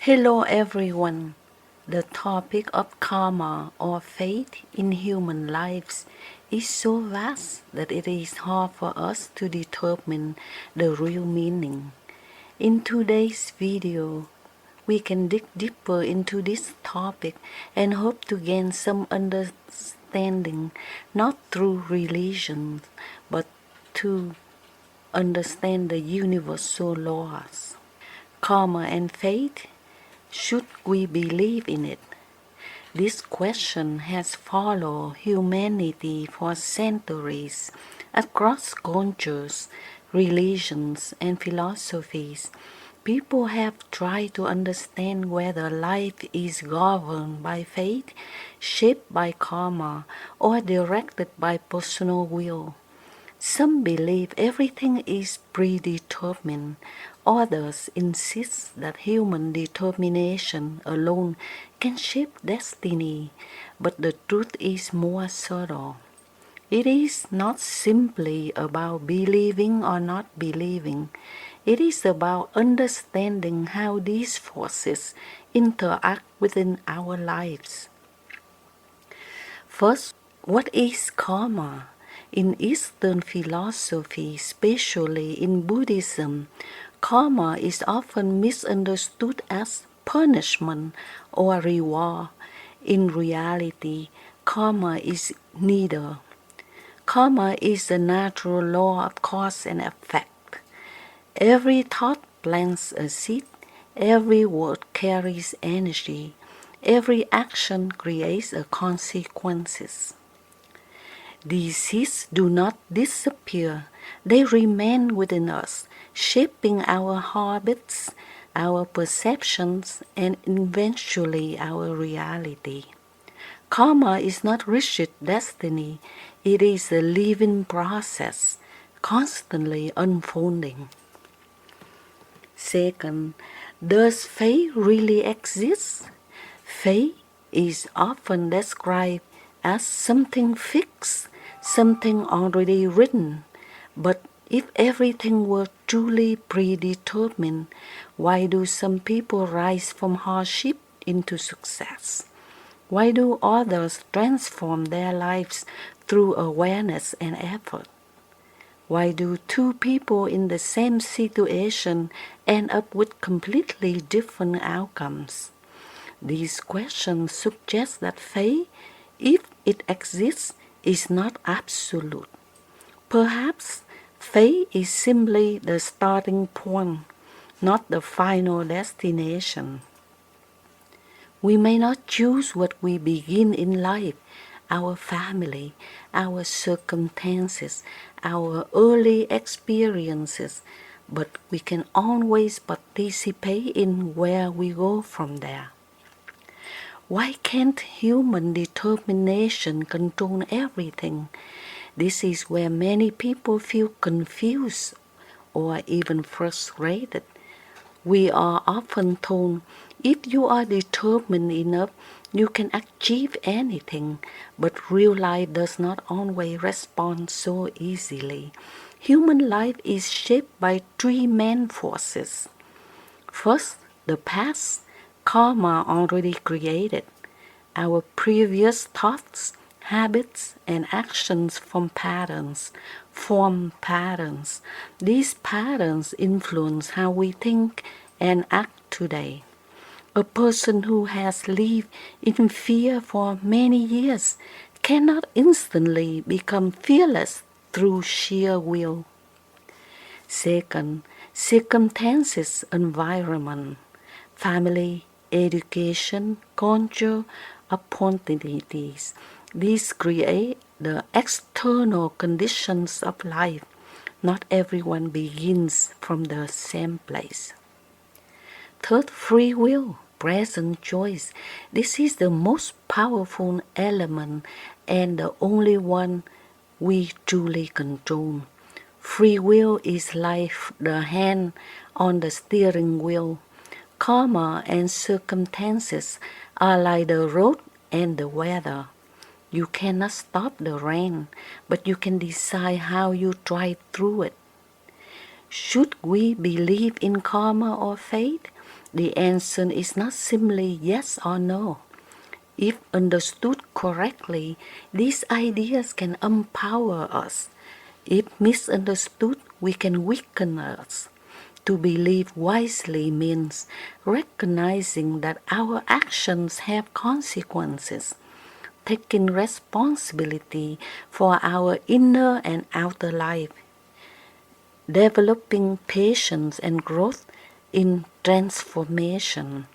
Hello everyone. The topic of karma or fate in human lives is so vast that it is hard for us to determine the real meaning. In today's video, we can dig deeper into this topic and hope to gain some understanding not through religion but to understand the universal laws. Karma and fate. Should we believe in it? This question has followed humanity for centuries across cultures, religions, and philosophies. People have tried to understand whether life is governed by fate, shaped by karma, or directed by personal will. Some believe everything is predetermined. Others insist that human determination alone can shape destiny, but the truth is more subtle. It is not simply about believing or not believing. It is about understanding how these forces interact within our lives. First, what is karma? In Eastern philosophy, especially in Buddhism, karma is often misunderstood as punishment or reward. In reality, karma is neither. Karma is the natural law of cause and effect. Every thought plants a seed, every word carries energy, every action creates a consequences. These seeds do not disappear, they remain within us, shaping our habits, our perceptions, and eventually our reality. Karma is not rigid destiny, it is a living process, constantly unfolding. Second, does fate really exist? Fate is often described as something fixed, something already written. But if everything were truly predetermined, why do some people rise from hardship into success? Why do others transform their lives through awareness and effort? Why do two people in the same situation end up with completely different outcomes? These questions suggest that fate, if it exists, is not absolute. Perhaps fate is simply the starting point, not the final destination. We may not choose what we begin in life, our family, our circumstances, our early experiences, but we can always participate in where we go from there. Why can't human determination control everything? This is where many people feel confused or even frustrated. We are often told, if you are determined enough, you can achieve anything, but real life does not always respond so easily. Human life is shaped by three main forces. First, the past, karma already created. Our previous thoughts, habits, and actions form patterns. These patterns influence how we think and act today. A person who has lived in fear for many years cannot instantly become fearless through sheer will. Second, circumstances, environment, family, education, culture, opportunities. These create the external conditions of life. Not everyone begins from the same place. Third, free will, present choice. This is the most powerful element and the only one we truly control. Free will is like the hand on the steering wheel. Karma and circumstances are like the road and the weather. You cannot stop the rain, but you can decide how you drive through it. Should we believe in karma or fate? The answer is not simply yes or no. If understood correctly, these ideas can empower us. If misunderstood, we can weaken us. To believe wisely means recognizing that our actions have consequences, taking responsibility for our inner and outer life, developing patience and growth in transformation,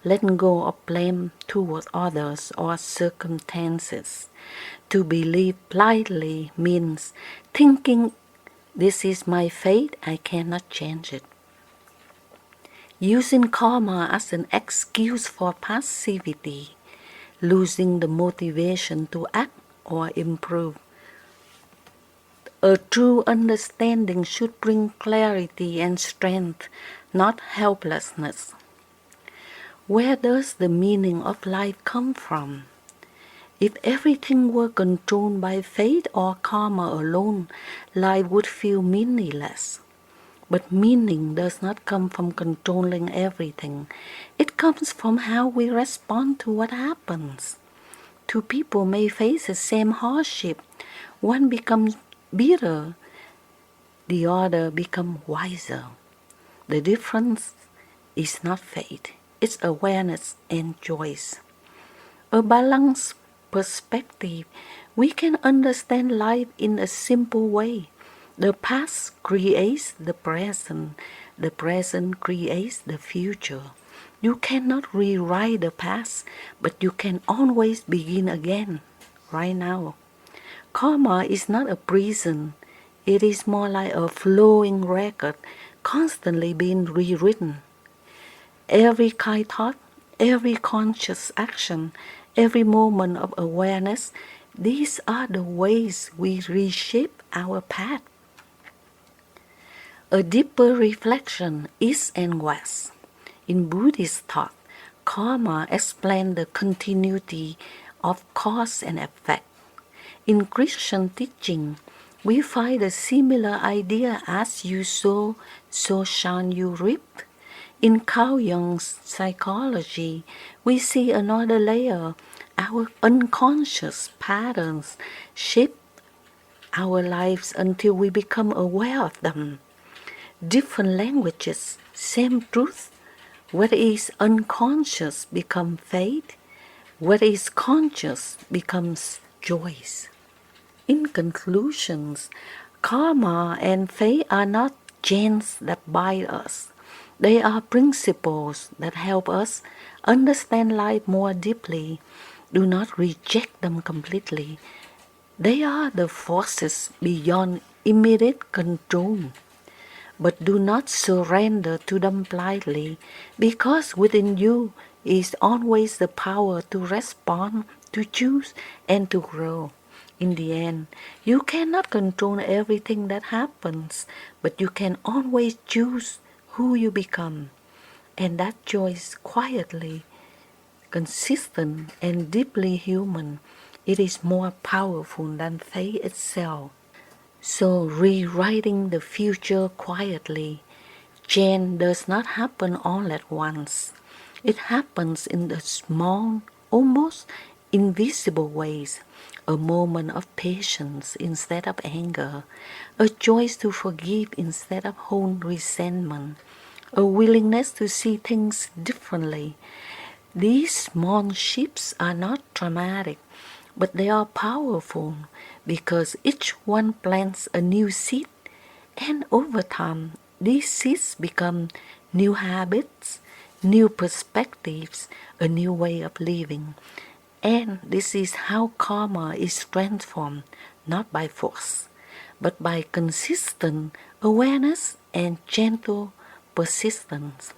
letting go of blame toward others or circumstances. To believe blindly means thinking this is my fate, I cannot change it. Using karma as an excuse for passivity, losing the motivation to act or improve. A true understanding should bring clarity and strength, not helplessness. Where does the meaning of life come from? If everything were controlled by fate or karma alone, life would feel meaningless. But meaning does not come from controlling everything. It comes from how we respond to what happens. Two people may face the same hardship. One becomes bitter, the other becomes wiser. The difference is not fate, it's awareness and choice. A balanced perspective, we can understand life in a simple way. The past creates the present creates the future. You cannot rewrite the past, but you can always begin again, right now. Karma is not a prison, it is more like a flowing record, constantly being rewritten. Every kind thought, every conscious action, every moment of awareness, these are the ways we reshape our path. A deeper reflection, East and West. In Buddhist thought, karma explains the continuity of cause and effect. In Christian teaching, we find a similar idea as you sow, so shall you reap. In Carl Jung's psychology, we see another layer. Our unconscious patterns shape our lives until we become aware of them. Different languages, same truth. What is unconscious becomes fate. What is conscious becomes choice. In conclusions, karma and fate are not chains that bind us. They are principles that help us understand life more deeply. Do not reject them completely. They are the forces beyond immediate control. But do not surrender to them blindly, because within you is always the power to respond, to choose, and to grow. In the end, you cannot control everything that happens, but you can always choose who you become. And that choice quietly, consistent, and deeply human. It is more powerful than fate itself. So rewriting the future quietly, change does not happen all at once. It happens in the small, almost invisible ways. A moment of patience instead of anger, a choice to forgive instead of hold resentment, a willingness to see things differently. These small shifts are not dramatic, but they are powerful because each one plants a new seed, and over time these seeds become new habits, new perspectives, a new way of living. And this is how karma is transformed, not by force, but by consistent awareness and gentle persistence.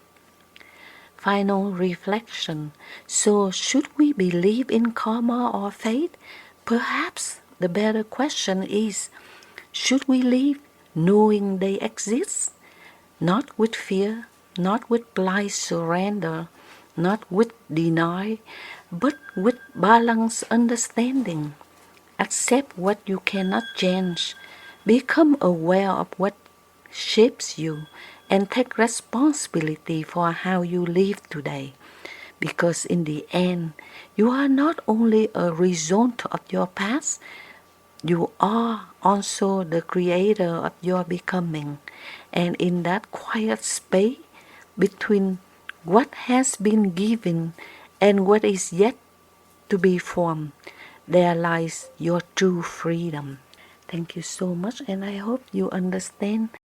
Final reflection. So, should we believe in karma or fate? Perhaps the better question is, should we live knowing they exist? Not with fear, not with blind surrender, not with denial, but with balanced understanding. Accept what you cannot change. Become aware of what shapes you and take responsibility for how you live today. Because in the end, you are not only a result of your past, you are also the creator of your becoming. And in that quiet space between what has been given and what is yet to be formed, there lies your true freedom. Thank you so much, and I hope you understand